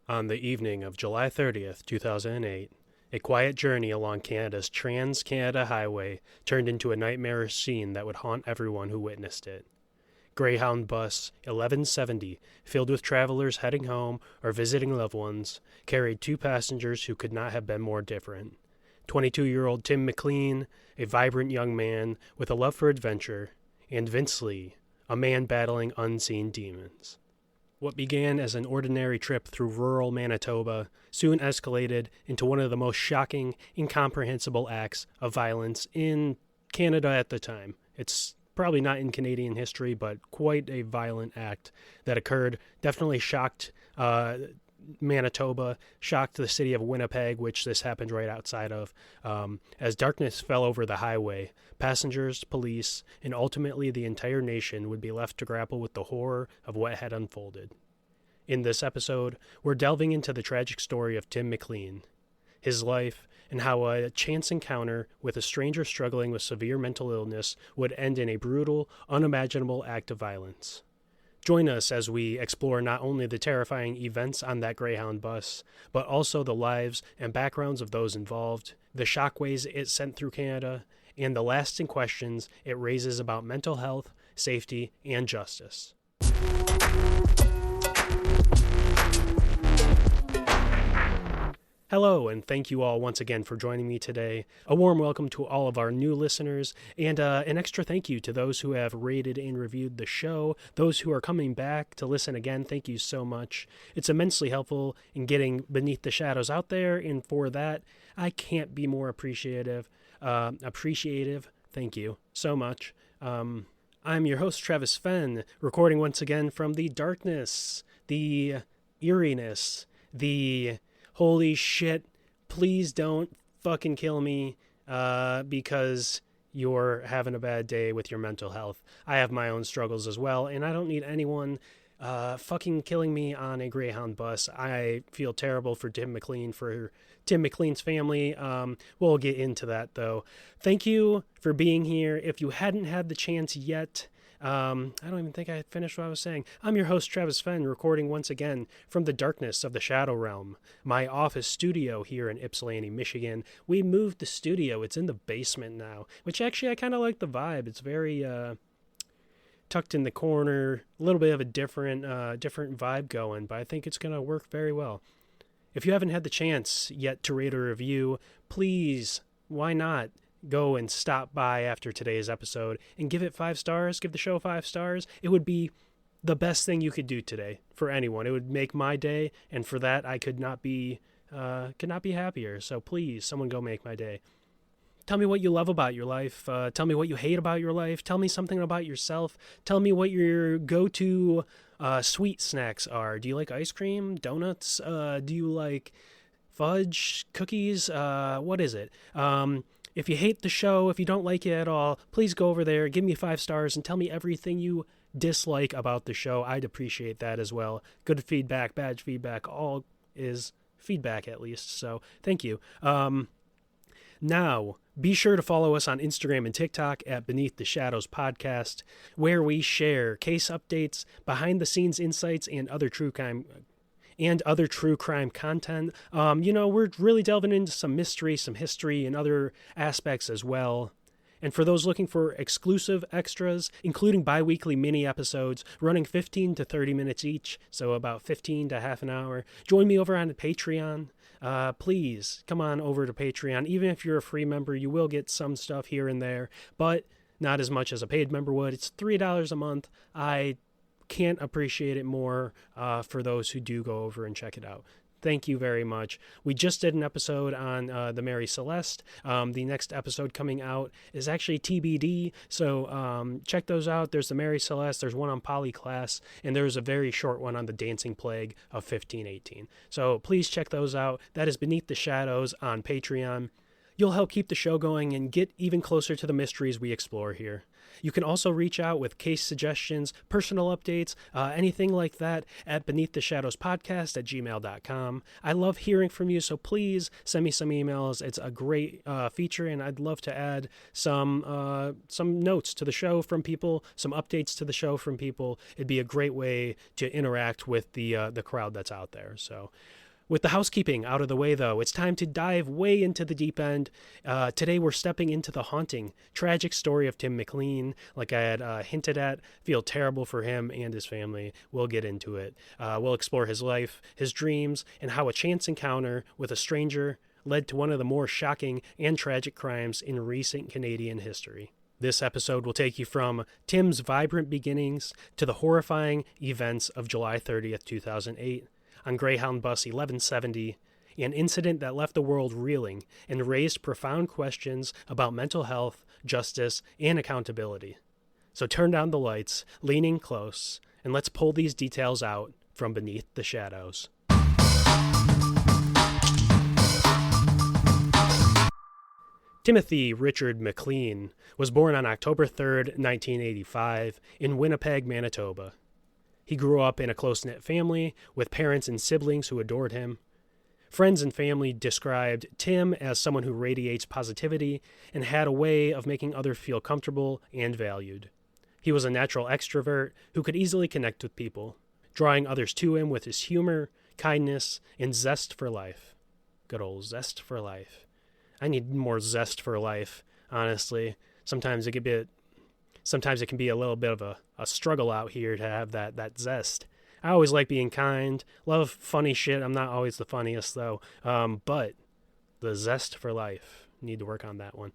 On the evening of July 30th, 2008, a quiet journey along Canada's Trans-Canada Highway turned into a nightmarish scene that would haunt everyone who witnessed it. Greyhound Bus 1170, filled with travelers heading home or visiting loved ones, carried two passengers who could not have been more different. 22-year-old Tim McLean, a vibrant young man with a love for adventure, and Vincent Li, a man battling unseen demons. What began as an ordinary trip through rural Manitoba soon escalated into one of the most shocking, incomprehensible acts of violence in Canada at the time. It's probably not in Canadian history, but quite a violent act that occurred. Definitely shocked Manitoba, shocked the city of Winnipeg, which this happened right outside of. As darkness fell over the highway, passengers, police, and ultimately the entire nation would be left to grapple with the horror of what had unfolded. In this episode, we're delving into the tragic story of Tim McLean, his life, and how a chance encounter with a stranger struggling with severe mental illness would end in a brutal, unimaginable act of violence. Join us as we explore not only the terrifying events on that Greyhound bus, but also the lives and backgrounds of those involved, the shockwaves it sent through Canada, and the lasting questions it raises about mental health, safety, and justice. Hello, and thank you all once again for joining me today. A warm welcome to all of our new listeners, and an extra thank you to those who have rated and reviewed the show. Those who are coming back to listen again, thank you so much. It's immensely helpful in getting Beneath the Shadows out there, and for that, I can't be more appreciative. Thank you so much. I'm your host, Travis Fenn, recording once again from the darkness, the eeriness, the holy shit, please don't fucking kill me because you're having a bad day with your mental health. I have my own struggles as well, and I don't need anyone fucking killing me on a Greyhound bus. I feel terrible for Tim McLean, for Tim McLean's family. We'll get into that, though. Thank you for being here. If you hadn't had the chance yet, I don't even think I finished what I was saying. I'm your host, Travis Fenn, recording once again from the darkness of the Shadow Realm, my office studio here in Ypsilanti, Michigan. We moved the studio. It's in the basement now, which actually I kind of like the vibe. It's very tucked in the corner, a little bit of a different vibe going, but I think it's going to work very well. If you haven't had the chance yet to rate or review, please, why not? Go and stop by after today's episode and give it 5 stars, give the show 5 stars. It would be the best thing you could do today for anyone. It would make my day, and for that I could not be happier. So please, someone go make my day. Tell me what you love about your life. Tell me what you hate about your life. Tell me something about yourself. Tell me what your go-to sweet snacks are. Do you like ice cream, donuts? Do you like fudge, cookies? What is it? If you hate the show, if you don't like it at all, please go over there, give me 5 stars, and tell me everything you dislike about the show. I'd appreciate that as well. Good feedback, bad feedback, all is feedback at least, so thank you. Now, be sure to follow us on Instagram and TikTok at Beneath the Shadows Podcast, where we share case updates, behind-the-scenes insights, and other true crime content. We're really delving into some mystery, some history, and other aspects as well. And for those looking for exclusive extras, including bi-weekly mini episodes running 15 to 30 minutes each, so about 15 to half an hour, join me over on Patreon. Please come on over to Patreon. Even if you're a free member, you will get some stuff here and there, but not as much as a paid member would. It's $3 a month. I can't appreciate it more for those who do go over and check it out. Thank you very much. We just did an episode on the Mary Celeste. The next episode coming out is actually TBD, so check those out. There's the Mary Celeste, there's one on Polyclass, and there's a very short one on the Dancing Plague of 1518. So please check those out. That is Beneath the Shadows on Patreon. You'll help keep the show going and get even closer to the mysteries we explore here. You can also reach out with case suggestions, personal updates, anything like that at beneaththeshadowspodcast@gmail.com. I love hearing from you, so please send me some emails. It's a great feature, and I'd love to add some notes to the show from people, some updates to the show from people. It'd be a great way to interact with the crowd that's out there. So, with the housekeeping out of the way, though, it's time to dive way into the deep end. Today, we're stepping into the haunting, tragic story of Tim McLean. Like I had hinted at, feel terrible for him and his family. We'll get into it. We'll explore his life, his dreams, and how a chance encounter with a stranger led to one of the more shocking and tragic crimes in recent Canadian history. This episode will take you from Tim's vibrant beginnings to the horrifying events of July 30th, 2008. On Greyhound Bus 1170, an incident that left the world reeling and raised profound questions about mental health, justice, and accountability. So turn down the lights, lean in close, and let's pull these details out from beneath the shadows. Timothy Richard McLean was born on October 3rd, 1985, in Winnipeg, Manitoba. He grew up in a close-knit family with parents and siblings who adored him. Friends and family described Tim as someone who radiates positivity and had a way of making others feel comfortable and valued. He was a natural extrovert who could easily connect with people, drawing others to him with his humor, kindness, and zest for life. Good old zest for life. I need more zest for life, honestly. Sometimes it can be a little bit of a struggle out here to have that zest. I always like being kind, love funny shit. I'm not always the funniest, though. But the zest for life, need to work on that one.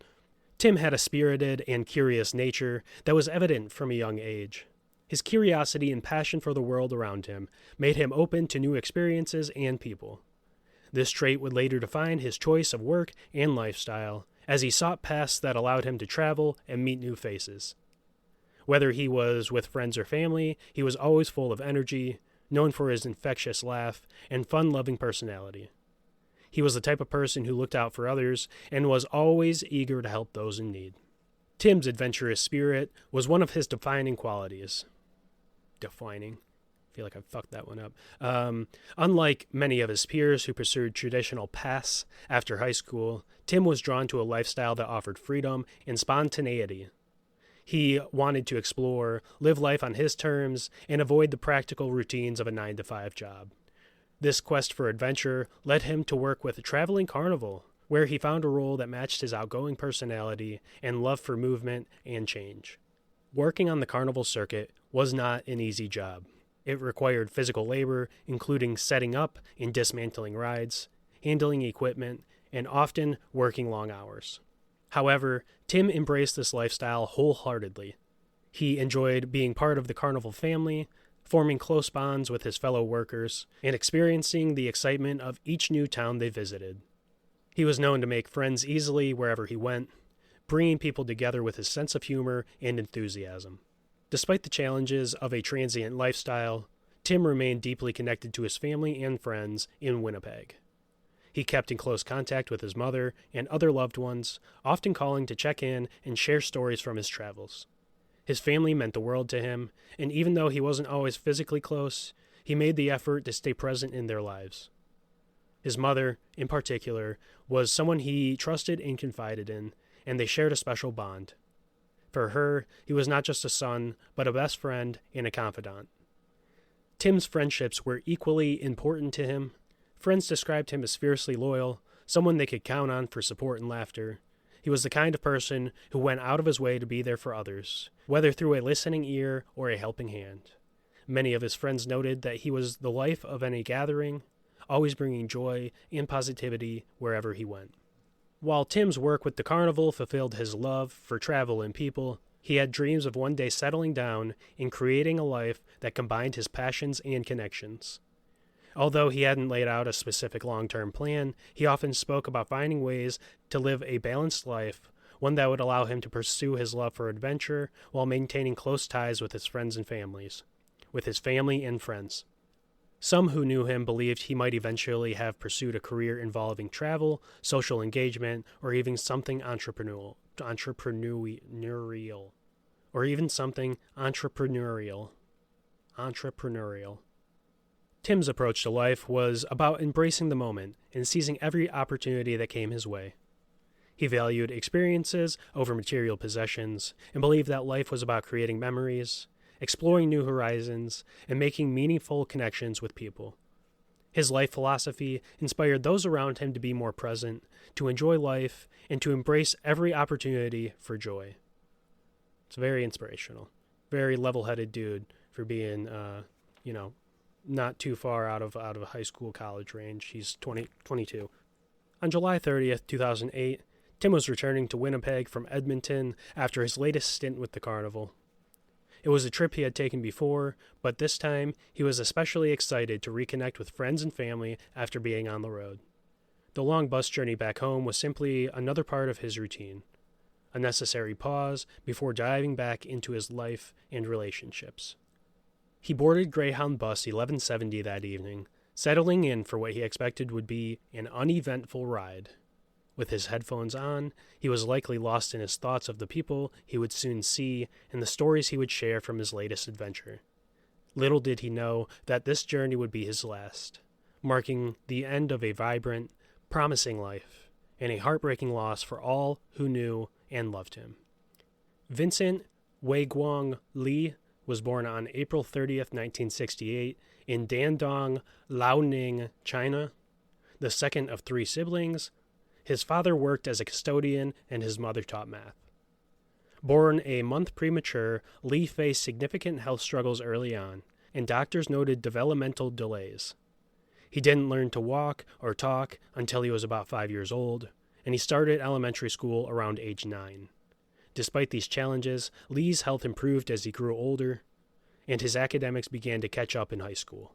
Tim had a spirited and curious nature that was evident from a young age. His curiosity and passion for the world around him made him open to new experiences and people. This trait would later define his choice of work and lifestyle, as he sought paths that allowed him to travel and meet new faces. Whether he was with friends or family, he was always full of energy, known for his infectious laugh and fun-loving personality. He was the type of person who looked out for others and was always eager to help those in need. Tim's adventurous spirit was one of his defining qualities. Defining. I feel like I fucked that one up. Unlike many of his peers who pursued traditional paths after high school, Tim was drawn to a lifestyle that offered freedom and spontaneity. He wanted to explore, live life on his terms, and avoid the practical routines of a 9-to-5 job. This quest for adventure led him to work with a traveling carnival, where he found a role that matched his outgoing personality and love for movement and change. Working on the carnival circuit was not an easy job. It required physical labor, including setting up and dismantling rides, handling equipment, and often working long hours. However, Tim embraced this lifestyle wholeheartedly. He enjoyed being part of the carnival family, forming close bonds with his fellow workers, and experiencing the excitement of each new town they visited. He was known to make friends easily wherever he went, bringing people together with his sense of humor and enthusiasm. Despite the challenges of a transient lifestyle, Tim remained deeply connected to his family and friends in Winnipeg. He kept in close contact with his mother and other loved ones, often calling to check in and share stories from his travels. His family meant the world to him, and even though he wasn't always physically close, he made the effort to stay present in their lives. His mother, in particular, was someone he trusted and confided in, and they shared a special bond. For her, he was not just a son, but a best friend and a confidant. Tim's friendships were equally important to him. Friends described him as fiercely loyal, someone they could count on for support and laughter. He was the kind of person who went out of his way to be there for others, whether through a listening ear or a helping hand. Many of his friends noted that he was the life of any gathering, always bringing joy and positivity wherever he went. While Tim's work with the carnival fulfilled his love for travel and people, he had dreams of one day settling down and creating a life that combined his passions and connections. Although he hadn't laid out a specific long-term plan, he often spoke about finding ways to live a balanced life, one that would allow him to pursue his love for adventure while maintaining close ties with his friends and families, with his family and friends. Some who knew him believed he might eventually have pursued a career involving travel, social engagement, or even something entrepreneurial. Or even something entrepreneurial. Tim's approach to life was about embracing the moment and seizing every opportunity that came his way. He valued experiences over material possessions and believed that life was about creating memories, exploring new horizons, and making meaningful connections with people. His life philosophy inspired those around him to be more present, to enjoy life, and to embrace every opportunity for joy. It's very inspirational. Very level-headed dude for being, not too far out of a high school, college range. He's 22. On July 30th, 2008, Tim was returning to Winnipeg from Edmonton after his latest stint with the carnival. It was a trip he had taken before, but this time he was especially excited to reconnect with friends and family after being on the road. The long bus journey back home was simply another part of his routine, a necessary pause before diving back into his life and relationships. He boarded Greyhound Bus 1170 that evening, settling in for what he expected would be an uneventful ride. With his headphones on, he was likely lost in his thoughts of the people he would soon see and the stories he would share from his latest adventure. Little did he know that this journey would be his last, marking the end of a vibrant, promising life, and a heartbreaking loss for all who knew and loved him. Vincent Li was born on April 30th, 1968, in Dandong, Liaoning, China. The second of three siblings, his father worked as a custodian and his mother taught math. Born a month premature, Li faced significant health struggles early on, and doctors noted developmental delays. He didn't learn to walk or talk until he was about 5 years old, and he started elementary school around age 9. Despite these challenges, Li's health improved as he grew older, and his academics began to catch up in high school.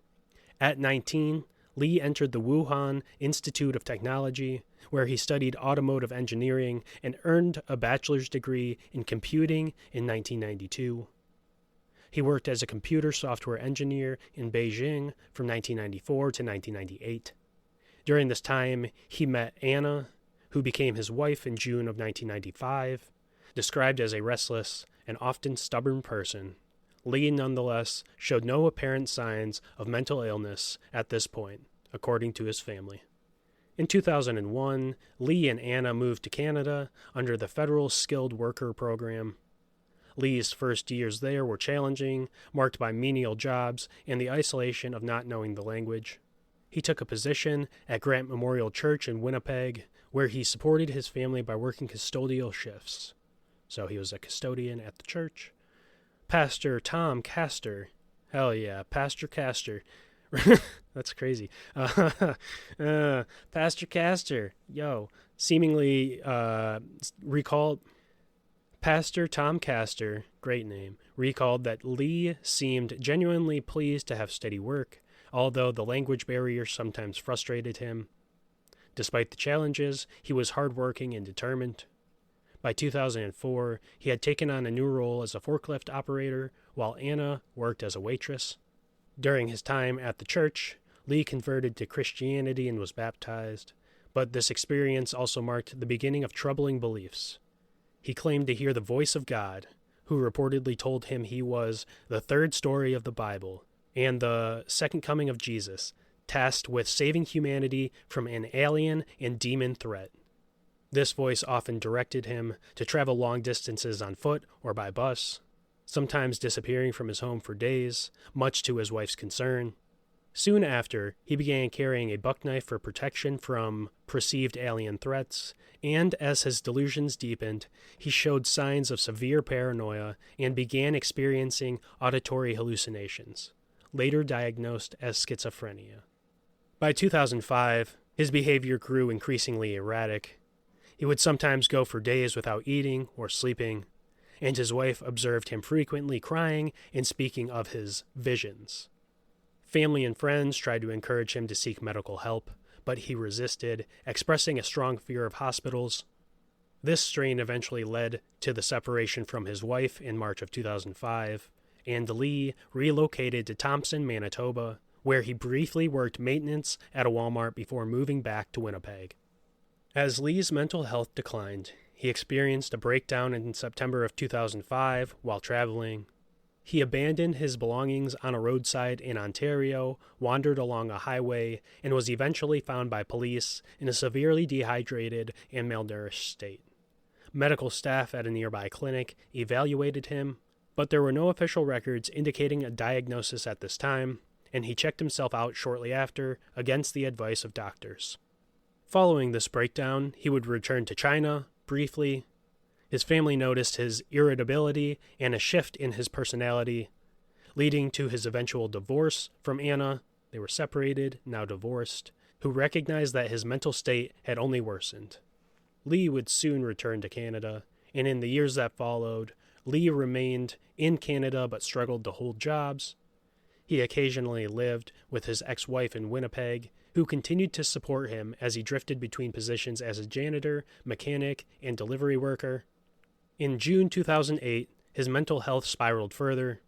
At 19, Li entered the Wuhan Institute of Technology, where he studied automotive engineering and earned a bachelor's degree in computing in 1992. He worked as a computer software engineer in Beijing from 1994 to 1998. During this time, he met Anna, who became his wife in June of 1995. Described as a restless and often stubborn person, Li nonetheless showed no apparent signs of mental illness at this point, according to his family. In 2001, Li and Anna moved to Canada under the Federal Skilled Worker Program. Li's first years there were challenging, marked by menial jobs and the isolation of not knowing the language. He took a position at Grant Memorial Church in Winnipeg, where he supported his family by working custodial shifts. So he was a custodian at the church. Pastor Tom Castor. Hell yeah, Pastor Castor. That's crazy. Pastor Castor, seemingly recalled. Pastor Tom Castor, great name, recalled that Li seemed genuinely pleased to have steady work, although the language barrier sometimes frustrated him. Despite the challenges, he was hardworking and determined. By 2004, he had taken on a new role as a forklift operator, while Anna worked as a waitress. During his time at the church, Li converted to Christianity and was baptized, but this experience also marked the beginning of troubling beliefs. He claimed to hear the voice of God, who reportedly told him he was the third story of the Bible and the second coming of Jesus, tasked with saving humanity from an alien and demon threat. This voice often directed him to travel long distances on foot or by bus, sometimes disappearing from his home for days, much to his wife's concern. Soon after, he began carrying a buck knife for protection from perceived alien threats, and as his delusions deepened, he showed signs of severe paranoia and began experiencing auditory hallucinations, later diagnosed as schizophrenia. By 2005, his behavior grew increasingly erratic. He would sometimes go for days without eating or sleeping, and his wife observed him frequently crying and speaking of his visions. Family and friends tried to encourage him to seek medical help, but he resisted, expressing a strong fear of hospitals. This strain eventually led to the separation from his wife in March of 2005, and Li relocated to Thompson, Manitoba, where he briefly worked maintenance at a Walmart before moving back to Winnipeg. As Li's mental health declined, he experienced a breakdown in September of 2005 while traveling. He abandoned his belongings on a roadside in Ontario, wandered along a highway, and was eventually found by police in a severely dehydrated and malnourished state. Medical staff at a nearby clinic evaluated him, but there were no official records indicating a diagnosis at this time, and he checked himself out shortly after against the advice of doctors. Following this breakdown, he would return to China, briefly. His family noticed his irritability and a shift in his personality, leading to his eventual divorce from Anna. They were separated, now divorced, who recognized that his mental state had only worsened. Li would soon return to Canada, and in the years that followed, Li remained in Canada but struggled to hold jobs. He occasionally lived with his ex-wife in Winnipeg, who continued to support him as he drifted between positions as a janitor, mechanic, and delivery worker. In June 2008, his mental health spiraled further.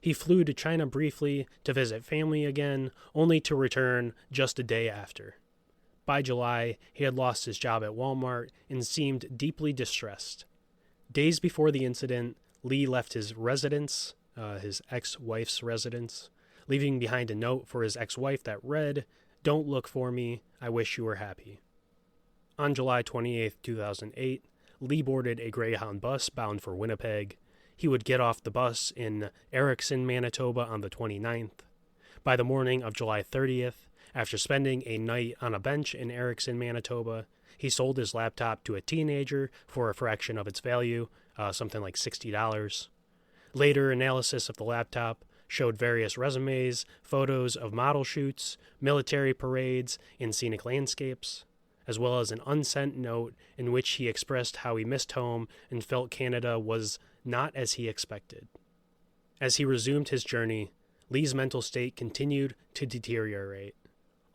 He flew to China briefly to visit family again, only to return just a day after. By July, he had lost his job at Walmart and seemed deeply distressed. Days before the incident, Li left his residence, his ex-wife's residence, leaving behind a note for his ex-wife that read, "Don't look for me. I wish you were happy." On July 28, 2008, Li boarded a Greyhound bus bound for Winnipeg. He would get off the bus in Erickson, Manitoba on the 29th. By the morning of July 30th, after spending a night on a bench in Erickson, Manitoba, he sold his laptop to a teenager for a fraction of its value, something like $60. Later analysis of the laptop showed various resumes, photos of model shoots, military parades, and scenic landscapes, as well as an unsent note in which he expressed how he missed home and felt Canada was not as he expected. As he resumed his journey, Li's mental state continued to deteriorate,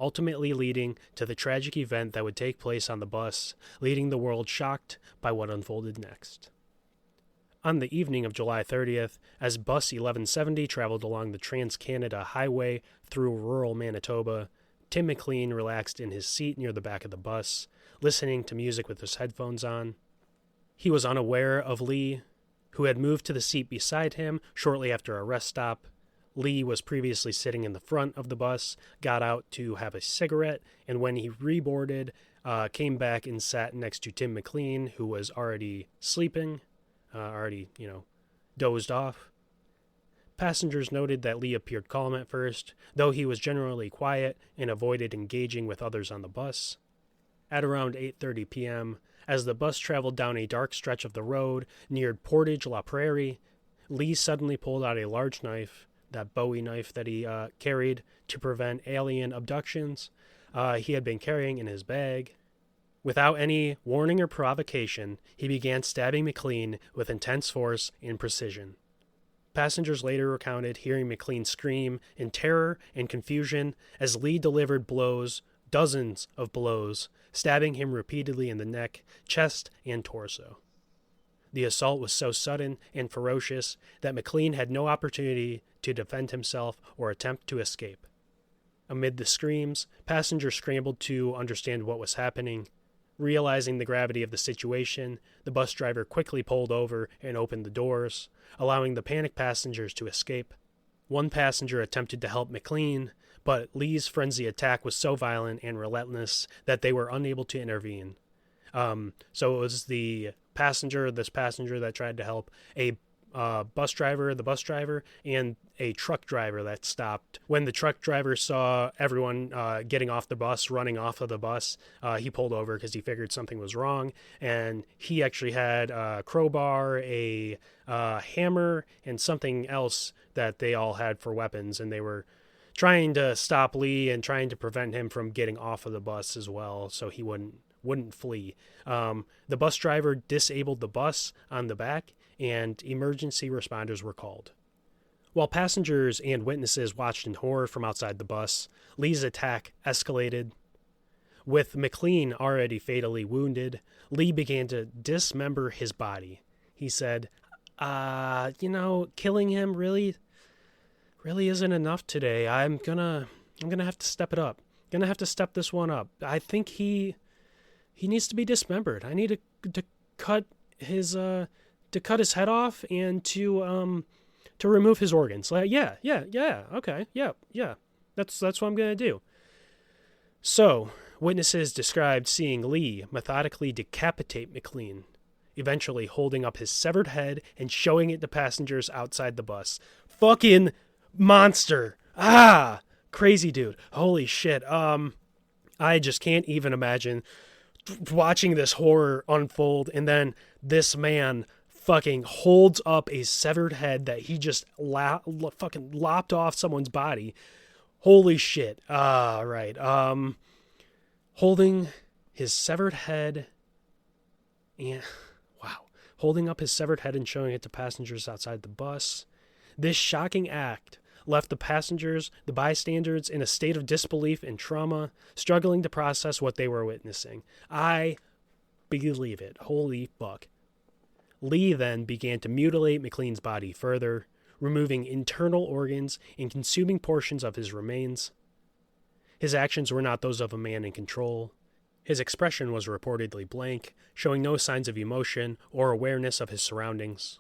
ultimately leading to the tragic event that would take place on the bus, leaving the world shocked by what unfolded next. On the evening of July 30th, as Bus 1170 traveled along the Trans-Canada Highway through rural Manitoba, Tim McLean relaxed in his seat near the back of the bus, listening to music with his headphones on. He was unaware of Li, who had moved to the seat beside him shortly after a rest stop. Li was previously sitting in the front of the bus, got out to have a cigarette, and when he reboarded, came back and sat next to Tim McLean, who was already sleeping, dozed off. Passengers noted that Li appeared calm at first, though he was generally quiet and avoided engaging with others on the bus. At around 8:30 p.m., as the bus traveled down a dark stretch of the road near Portage La Prairie, Li suddenly pulled out a large knife, that Bowie knife that he carried to prevent alien abductions, he had been carrying in his bag. Without any warning or provocation, he began stabbing McLean with intense force and precision. Passengers later recounted hearing McLean scream in terror and confusion as Li delivered blows, dozens of blows, stabbing him repeatedly in the neck, chest, and torso. The assault was so sudden and ferocious that McLean had no opportunity to defend himself or attempt to escape. Amid the screams, passengers scrambled to understand what was happening. Realizing the gravity of the situation, the bus driver quickly pulled over and opened the doors, allowing the panicked passengers to escape. One passenger attempted to help McLean, but Li's frenzy attack was so violent and relentless that they were unable to intervene. So it was this passenger that tried to help, the bus driver, and a truck driver that stopped. When the truck driver saw everyone getting off the bus, running off of the bus, he pulled over because he figured something was wrong, and he actually had a crowbar, a hammer, and something else that they all had for weapons, and they were trying to stop Li and trying to prevent him from getting off of the bus as well, so he wouldn't flee. The bus driver disabled the bus on the back, and emergency responders were called. While passengers and witnesses watched in horror from outside the bus, Li's attack escalated. With McLean already fatally wounded, Li began to dismember his body. He said, killing him really isn't enough today. I'm gonna I'm going to have to step it up. Going to have to step this one up. I think he needs to be dismembered. I need to cut his head off and to remove his organs. Like, yeah, okay, yeah. That's what I'm going to do. So, witnesses described seeing Li methodically decapitate McLean, eventually holding up his severed head and showing it to passengers outside the bus. Fucking monster. Crazy dude. Holy shit. I just can't even imagine watching this horror unfold, and then this man fucking holds up a severed head that he just fucking lopped off someone's body. Holy shit. Right. Holding his severed head and holding up his severed head and showing it to passengers outside the bus. This shocking act left the passengers, the bystanders, in a state of disbelief and trauma, struggling to process what they were witnessing. I believe it. Holy fuck. Li then began to mutilate McLean's body further, removing internal organs and consuming portions of his remains. His actions were not those of a man in control. His expression was reportedly blank, showing no signs of emotion or awareness of his surroundings.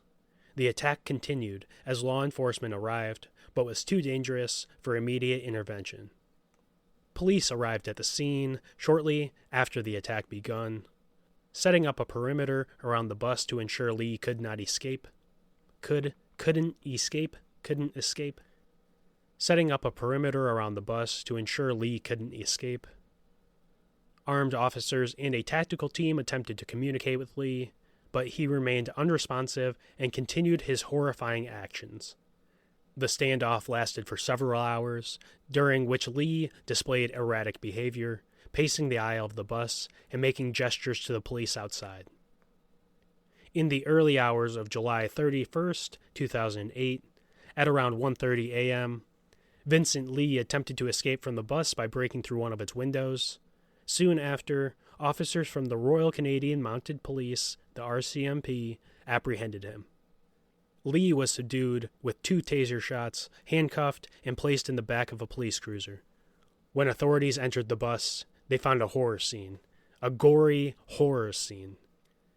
The attack continued as law enforcement arrived, but was too dangerous for immediate intervention. Police arrived at the scene shortly after the attack begun, setting up a perimeter around the bus to ensure Li could not escape. Couldn't escape. Setting up a perimeter around the bus to ensure Li couldn't escape. Armed officers and a tactical team attempted to communicate with Li, but he remained unresponsive and continued his horrifying actions. The standoff lasted for several hours, during which Li displayed erratic behavior, pacing the aisle of the bus and making gestures to the police outside. In the early hours of July 31st, 2008, at around 1:30 a.m., Vincent Li attempted to escape from the bus by breaking through one of its windows. Soon after, officers from the Royal Canadian Mounted Police, the RCMP, apprehended him. Li was subdued with 2 taser shots, handcuffed, and placed in the back of a police cruiser. When authorities entered the bus, they found a horror scene, a gory horror scene.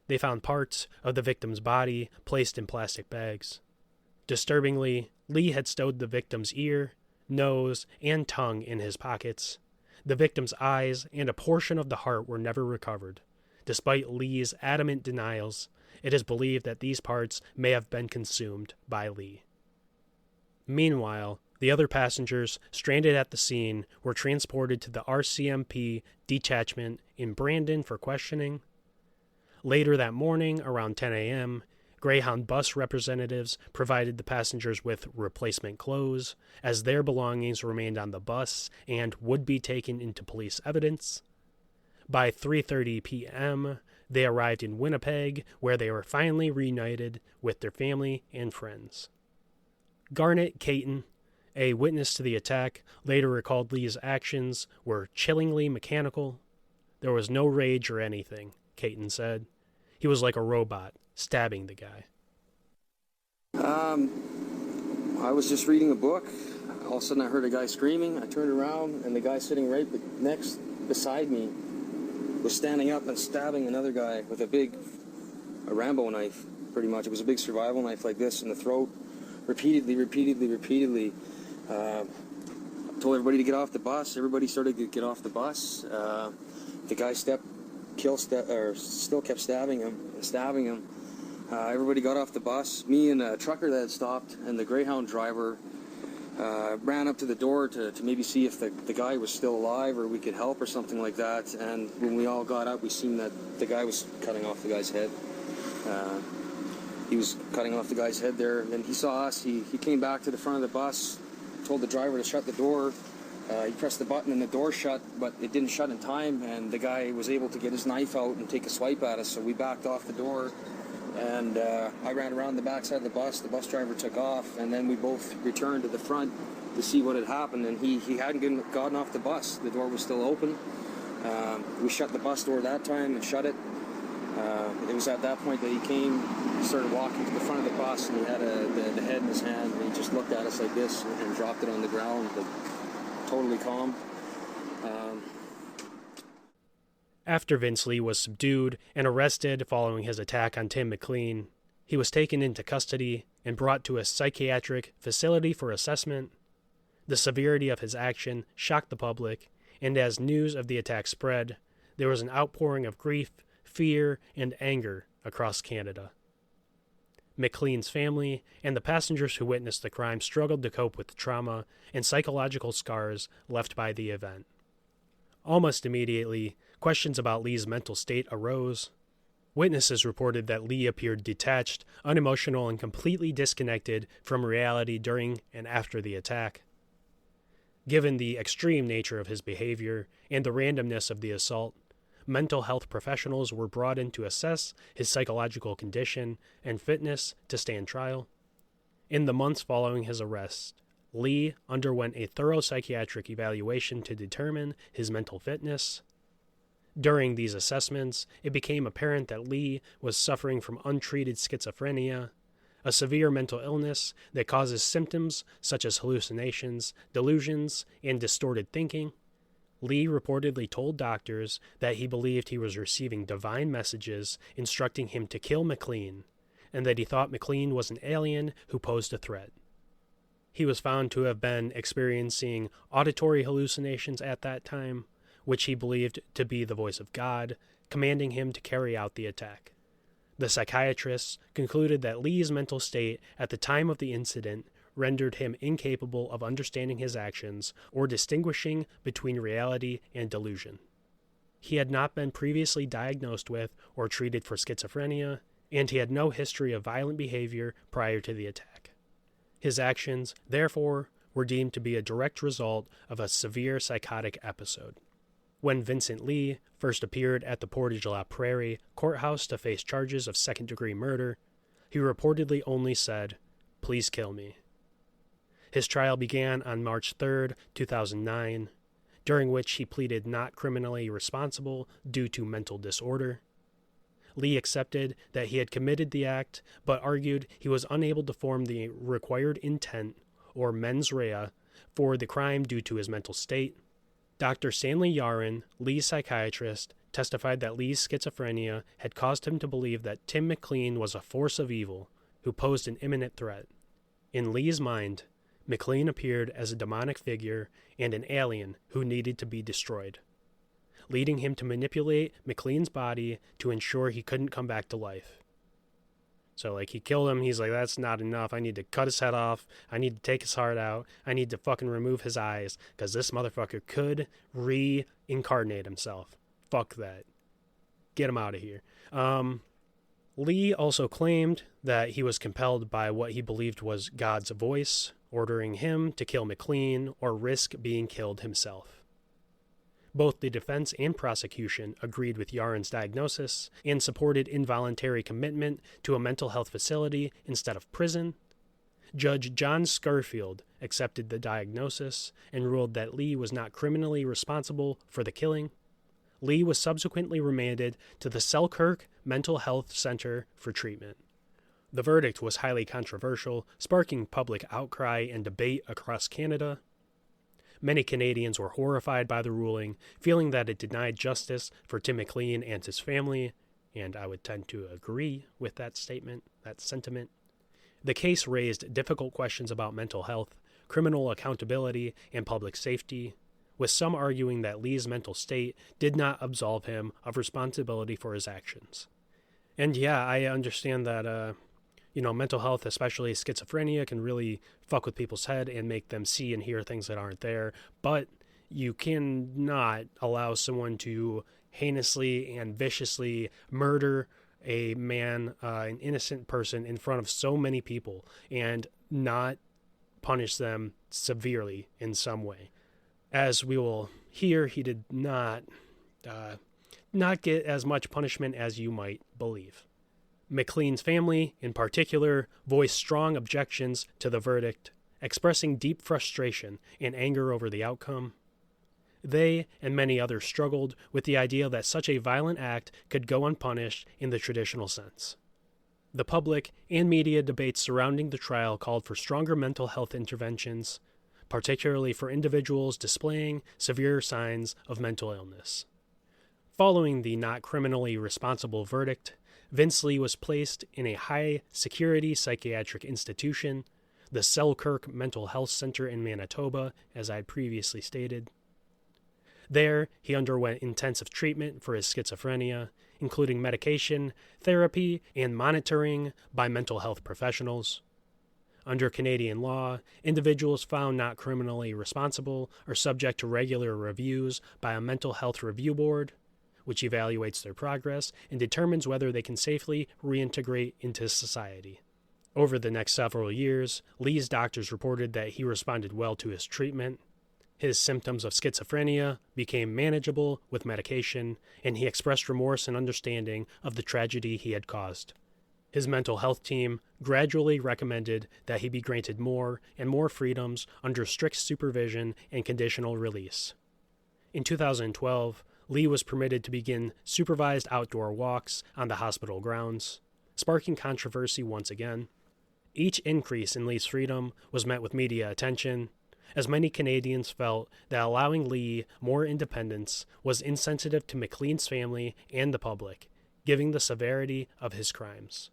They found parts of the victim's body placed in plastic bags. Disturbingly, Li had stowed the victim's ear, nose, and tongue in his pockets. The victim's eyes and a portion of the heart were never recovered. Despite Li's adamant denials, it is believed that these parts may have been consumed by Li. Meanwhile, the other passengers stranded at the scene were transported to the RCMP detachment in Brandon for questioning. Later that morning, around 10 a.m., Greyhound bus representatives provided the passengers with replacement clothes, as their belongings remained on the bus and would be taken into police evidence. By 3:30 p.m., they arrived in Winnipeg, where they were finally reunited with their family and friends. Garnet Caton, a witness to the attack, later recalled Li's actions were chillingly mechanical. There was no rage or anything, Caton said. He was like a robot, stabbing the guy. I was just reading a book. All of a sudden I heard a guy screaming. I turned around, and the guy sitting right next beside me was standing up and stabbing another guy with a Rambo knife, pretty much. It was a big survival knife like this in the throat, repeatedly. Told everybody to get off the bus. Everybody started to get off the bus. The guy still kept stabbing him. Everybody got off the bus. Me and a trucker that had stopped and the Greyhound driver ran up to the door to maybe see if the guy was still alive or we could help or something like that. And when we all got up, we seen that the guy was cutting off the guy's head. He was cutting off the guy's head there. And he saw us. He came back to the front of the bus, told the driver to shut the door. He pressed the button and the door shut, but it didn't shut in time, and the guy was able to get his knife out and take a swipe at us, so we backed off the door, and I ran around the backside of the bus driver took off, and then we both returned to the front to see what had happened, and he hadn't gotten off the bus. The door was still open. We shut the bus door that time and shut it. It was at that point that he came, started walking to the front of the bus, and he had the head in his hand, and he just looked at us like this and dropped it on the ground. totally calm. After Vince Li was subdued and arrested following his attack on Tim McLean, he was taken into custody and brought to a psychiatric facility for assessment. The severity of his action shocked the public, and as news of the attack spread, there was an outpouring of grief, fear, and anger across Canada. McLean's family and the passengers who witnessed the crime struggled to cope with the trauma and psychological scars left by the event. Almost immediately, questions about Li's mental state arose. Witnesses reported that Li appeared detached, unemotional, and completely disconnected from reality during and after the attack. Given the extreme nature of his behavior and the randomness of the assault, mental health professionals were brought in to assess his psychological condition and fitness to stand trial. In the months following his arrest, Li underwent a thorough psychiatric evaluation to determine his mental fitness. During these assessments, it became apparent that Li was suffering from untreated schizophrenia, a severe mental illness that causes symptoms such as hallucinations, delusions, and distorted thinking. Li reportedly told doctors that he believed he was receiving divine messages instructing him to kill McLean, and that he thought McLean was an alien who posed a threat. He was found to have been experiencing auditory hallucinations at that time, which he believed to be the voice of God, commanding him to carry out the attack. The psychiatrists concluded that Li's mental state at the time of the incident rendered him incapable of understanding his actions or distinguishing between reality and delusion. He had not been previously diagnosed with or treated for schizophrenia, and he had no history of violent behavior prior to the attack. His actions, therefore, were deemed to be a direct result of a severe psychotic episode. When Vincent Li first appeared at the Portage la Prairie courthouse to face charges of second-degree murder, he reportedly only said, "Please kill me." His trial began on March 3, 2009, during which he pleaded not criminally responsible due to mental disorder. Li accepted that he had committed the act, but argued he was unable to form the required intent, or mens rea, for the crime due to his mental state. Dr. Stanley Yaron, Li's psychiatrist, testified that Li's schizophrenia had caused him to believe that Tim McLean was a force of evil who posed an imminent threat. In Li's mind, McLean appeared as a demonic figure and an alien who needed to be destroyed, leading him to manipulate McLean's body to ensure he couldn't come back to life. So, he killed him. He's like, that's not enough. I need to cut his head off. I need to take his heart out. I need to fucking remove his eyes, because this motherfucker could reincarnate himself. Fuck that. Get him out of here. Li also claimed that he was compelled by what he believed was God's voice, ordering him to kill McLean or risk being killed himself. Both the defense and prosecution agreed with Yaron's diagnosis and supported involuntary commitment to a mental health facility instead of prison. Judge John Scarfield accepted the diagnosis and ruled that Li was not criminally responsible for the killing. Li was subsequently remanded to the Selkirk Mental Health Center for treatment. The verdict was highly controversial, sparking public outcry and debate across Canada. Many Canadians were horrified by the ruling, feeling that it denied justice for Tim McLean and his family, and I would tend to agree with that sentiment. The case raised difficult questions about mental health, criminal accountability, and public safety, with some arguing that Li's mental state did not absolve him of responsibility for his actions. And yeah, I understand that mental health, especially schizophrenia, can really fuck with people's head and make them see and hear things that aren't there. But you cannot allow someone to heinously and viciously murder a man, an innocent person, in front of so many people and not punish them severely in some way. As we will hear, he did not get as much punishment as you might believe. McLean's family, in particular, voiced strong objections to the verdict, expressing deep frustration and anger over the outcome. They and many others struggled with the idea that such a violent act could go unpunished in the traditional sense. The public and media debates surrounding the trial called for stronger mental health interventions, particularly for individuals displaying severe signs of mental illness. Following the not criminally responsible verdict, Vince Li was placed in a high-security psychiatric institution, the Selkirk Mental Health Center in Manitoba, as I had previously stated. There, he underwent intensive treatment for his schizophrenia, including medication, therapy, and monitoring by mental health professionals. Under Canadian law, individuals found not criminally responsible are subject to regular reviews by a mental health review board, which evaluates their progress and determines whether they can safely reintegrate into society. Over the next several years, Li's doctors reported that he responded well to his treatment. His symptoms of schizophrenia became manageable with medication, and he expressed remorse and understanding of the tragedy he had caused. His mental health team gradually recommended that he be granted more and more freedoms under strict supervision and conditional release. In 2012, Li was permitted to begin supervised outdoor walks on the hospital grounds, sparking controversy once again. Each increase in Li's freedom was met with media attention, as many Canadians felt that allowing Li more independence was insensitive to McLean's family and the public, given the severity of his crimes.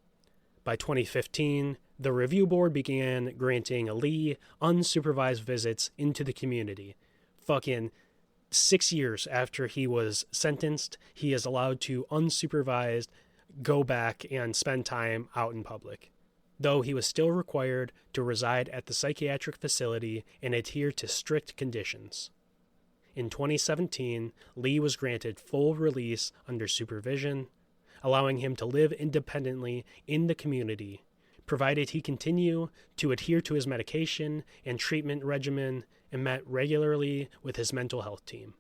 By 2015, the review board began granting Li unsupervised visits into the community. Fucking 6 years after he was sentenced, he is allowed to unsupervised go back and spend time out in public, though he was still required to reside at the psychiatric facility and adhere to strict conditions. In 2017, Li was granted full release under supervision, allowing him to live independently in the community, provided he continue to adhere to his medication and treatment regimen and met regularly with his mental health team.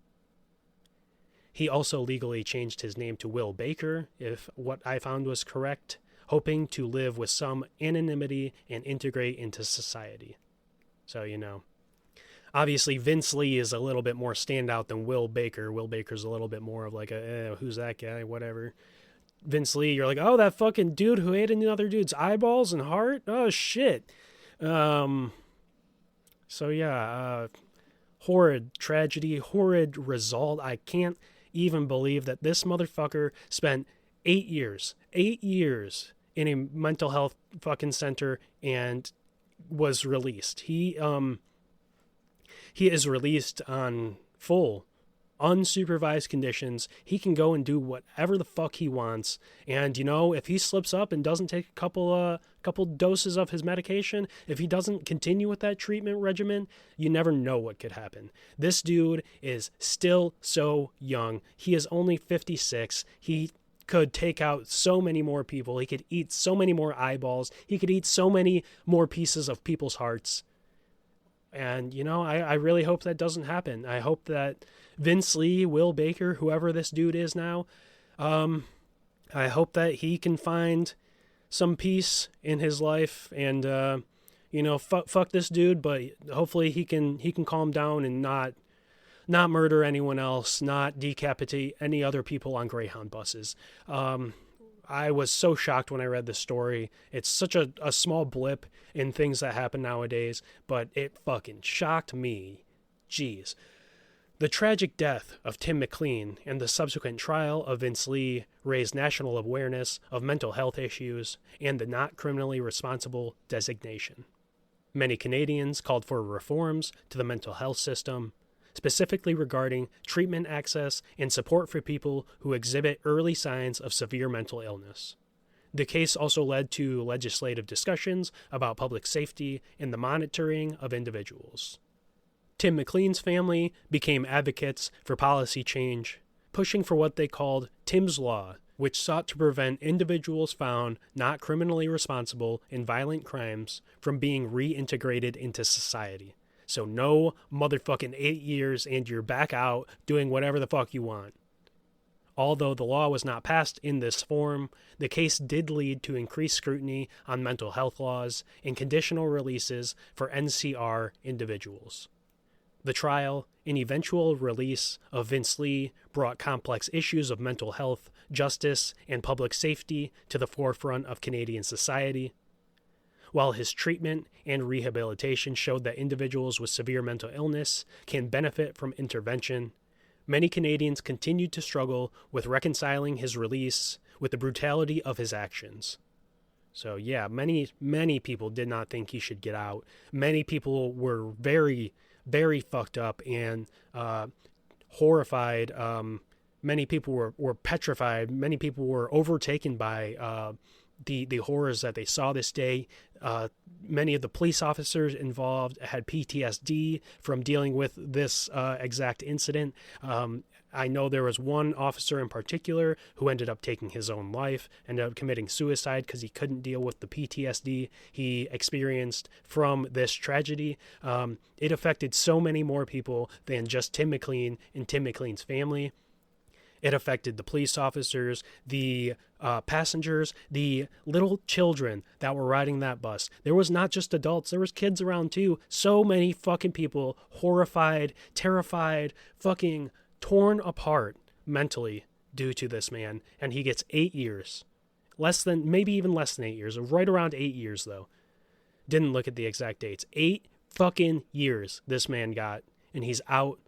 He also legally changed his name to Will Baker, if what I found was correct, hoping to live with some anonymity and integrate into society. So, obviously Vince Li is a little bit more standout than Will Baker. Will Baker's a little bit more of like who's that guy, whatever. Vince Li, you're like, oh, that fucking dude who ate another dude's eyeballs and heart? Oh, shit. So, yeah, horrid tragedy, horrid result. I can't even believe that this motherfucker spent 8 years in a mental health fucking center and was released. He is released on full unsupervised conditions. He can go and do whatever the fuck he wants. And if he slips up and doesn't take a couple doses of his medication, if he doesn't continue with that treatment regimen, you never know what could happen. This dude is still so young. He is only 56. He could take out so many more people. He could eat so many more eyeballs. He could eat so many more pieces of people's hearts. And, I really hope that doesn't happen. I hope that Vince Li, Will Baker, whoever this dude is now, I hope that he can find some peace in his life and, fuck this dude, but hopefully he can calm down and not murder anyone else, not decapitate any other people on Greyhound buses. I was so shocked when I read this story. It's such a small blip in things that happen nowadays, but it fucking shocked me. Jeez. The tragic death of Tim McLean and the subsequent trial of Vince Li raised national awareness of mental health issues and the not criminally responsible designation. Many Canadians called for reforms to the mental health system, specifically regarding treatment access and support for people who exhibit early signs of severe mental illness. The case also led to legislative discussions about public safety and the monitoring of individuals. Tim McLean's family became advocates for policy change, pushing for what they called Tim's Law, which sought to prevent individuals found not criminally responsible in violent crimes from being reintegrated into society. So no motherfucking 8 years and you're back out doing whatever the fuck you want. Although the law was not passed in this form, the case did lead to increased scrutiny on mental health laws and conditional releases for NCR individuals. The trial and eventual release of Vince Li brought complex issues of mental health, justice, and public safety to the forefront of Canadian society. while his treatment and rehabilitation showed that individuals with severe mental illness can benefit from intervention, many Canadians continued to struggle with reconciling his release with the brutality of his actions. So yeah, many people did not think he should get out. Many people were very, very fucked up and horrified. Many people were petrified. Many people were overtaken by the horrors that they saw this day. Many of the police officers involved had PTSD from dealing with this exact incident. I know there was one officer in particular who ended up taking his own life, ended up committing suicide because he couldn't deal with the PTSD he experienced from this tragedy. It affected so many more people than just Tim McLean and Tim McLean's family. It affected the police officers, the passengers, the little children that were riding that bus. There was not just adults, there was kids around too. So many fucking people horrified, terrified, fucking torn apart mentally due to this man. And he gets 8 years. Maybe even less than 8 years. Right around 8 years though. Didn't look at the exact dates. 8 fucking years this man got. And he's out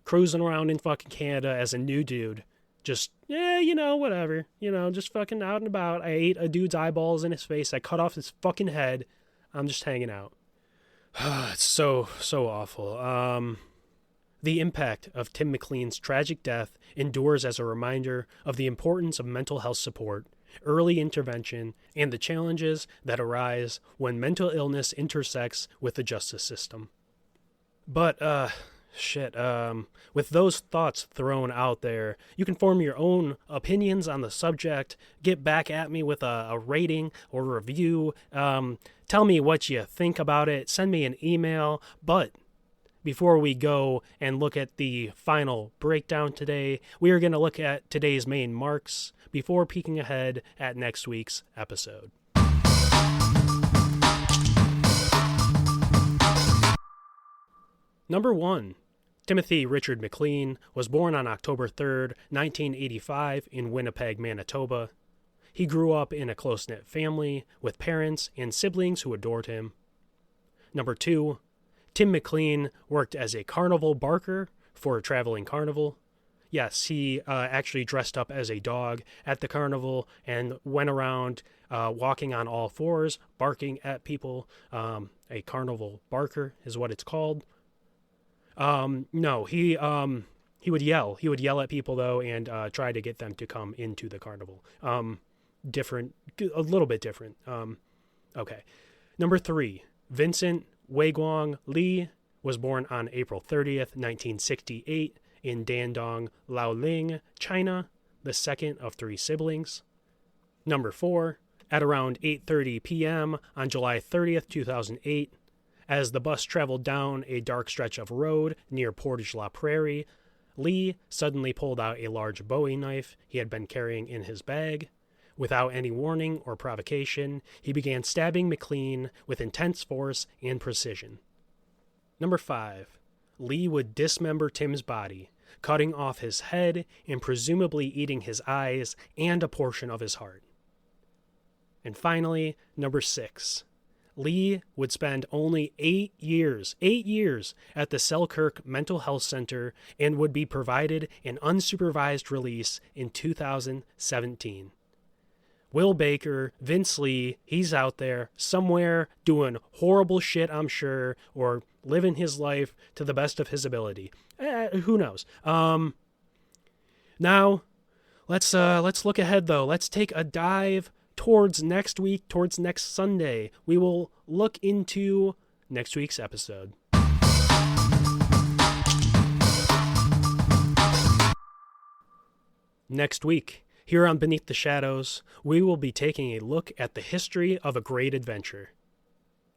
cruising around in fucking Canada as a new dude. Just, whatever. Just fucking out and about. I ate a dude's eyeballs in his face. I cut off his fucking head. I'm just hanging out. It's so awful. The impact of Tim McLean's tragic death endures as a reminder of the importance of mental health support, early intervention, and the challenges that arise when mental illness intersects with the justice system. But, with those thoughts thrown out there, you can form your own opinions on the subject. Get back at me with a rating or review. Tell me what you think about it. Send me an email. But before we go and look at the final breakdown today, we are going to look at today's main marks before peeking ahead at next week's episode. Number 1. Timothy Richard McLean was born on October 3rd, 1985 in Winnipeg, Manitoba. He grew up in a close-knit family with parents and siblings who adored him. Number 2. Tim McLean worked as a carnival barker for a traveling carnival. Yes, he actually dressed up as a dog at the carnival and went around walking on all fours, barking at people. A carnival barker is what it's called. No, he would yell. He would yell at people, though, and try to get them to come into the carnival. A little bit different. Okay. Number 3, Vincent Li was born on April 30th, 1968 in Dandong, Laoling, China, the second of 3 siblings. Number 4, at around 8:30 p.m. on July 30th, 2008, as the bus traveled down a dark stretch of road near Portage-la-Prairie, Li suddenly pulled out a large Bowie knife he had been carrying in his bag. Without any warning or provocation, he began stabbing McLean with intense force and precision. Number 5. Li would dismember Tim's body, cutting off his head and presumably eating his eyes and a portion of his heart. And finally, number 6. Li would spend only 8 years at the Selkirk Mental Health Center and would be provided an unsupervised release in 2017. Will Baker, Vince Li, he's out there somewhere doing horrible shit, I'm sure, or living his life to the best of his ability. Who knows? Now, let's look ahead, though. Let's take a dive towards next week, towards next Sunday. We will look into next week's episode. Next week, here on Beneath the Shadows, we will be taking a look at the history of a great adventure.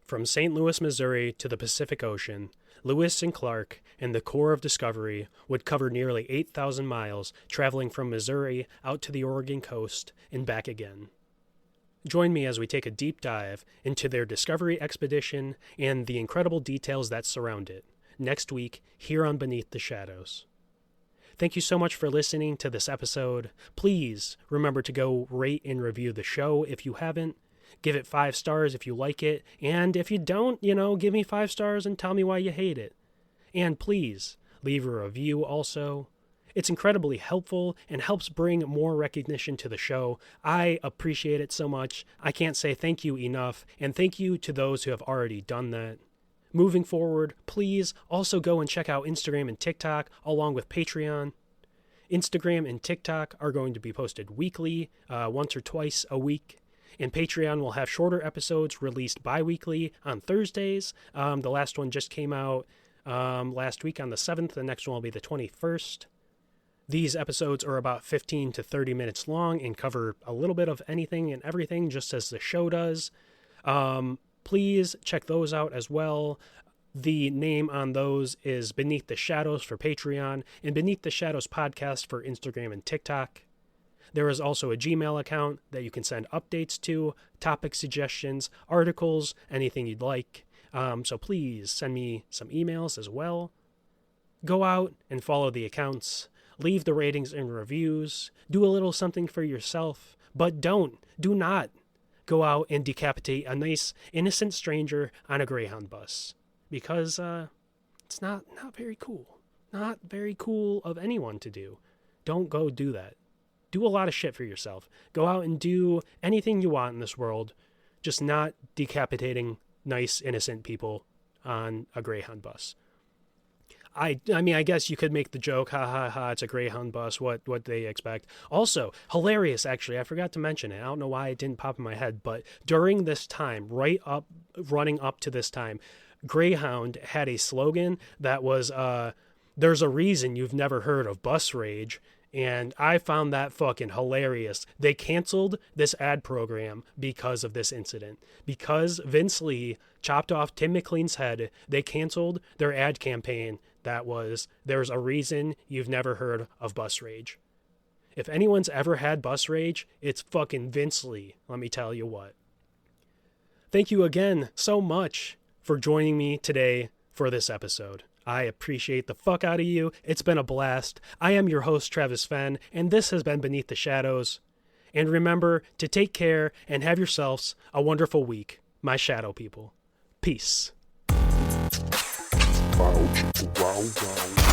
From St. Louis, Missouri to the Pacific Ocean, Lewis and Clark and the Corps of Discovery would cover nearly 8,000 miles, traveling from Missouri out to the Oregon coast and back again. Join me as we take a deep dive into their discovery expedition and the incredible details that surround it, next week here on Beneath the Shadows. Thank you so much for listening to this episode. Please remember to go rate and review the show if you haven't. Give it 5 stars if you like it. And if you don't, give me 5 stars and tell me why you hate it. And please, leave a review also. It's incredibly helpful and helps bring more recognition to the show. I appreciate it so much. I can't say thank you enough, and thank you to those who have already done that. Moving forward, please also go and check out Instagram and TikTok along with Patreon. Instagram and TikTok are going to be posted weekly, once or twice a week. And Patreon will have shorter episodes released bi-weekly on Thursdays. The last one just came out last week on the 7th. The next one will be the 21st. These episodes are about 15 to 30 minutes long and cover a little bit of anything and everything, just as the show does. Please check those out as well. The name on those is Beneath the Shadows for Patreon and Beneath the Shadows Podcast for Instagram and TikTok. There is also a Gmail account that you can send updates to, topic suggestions, articles, anything you'd like. So please send me some emails as well. Go out and follow the accounts. Leave the ratings and reviews. Do a little something for yourself. But do not go out and decapitate a nice, innocent stranger on a Greyhound bus. Because it's not very cool. Not very cool of anyone to do. Don't go do that. Do a lot of shit for yourself. Go out and do anything you want in this world. Just not decapitating nice, innocent people on a Greyhound bus. I mean, I guess you could make the joke, ha ha ha, it's a Greyhound bus, what they expect. Also, hilarious, actually, I forgot to mention it. I don't know why it didn't pop in my head, but during this time, running up to this time, Greyhound had a slogan that was, there's a reason you've never heard of bus rage, and I found that fucking hilarious. They canceled this ad program because of this incident. Because Vince Li chopped off Tim McLean's head, they canceled their ad campaign that was, there's a reason you've never heard of bus rage. If anyone's ever had bus rage, it's fucking Vince Li, let me tell you what. Thank you again so much for joining me today for this episode. I appreciate the fuck out of you. It's been a blast. I am your host, Travis Fenn, and this has been Beneath the Shadows. And remember to take care and have yourselves a wonderful week, my shadow people. Peace. Wow, wow, wow.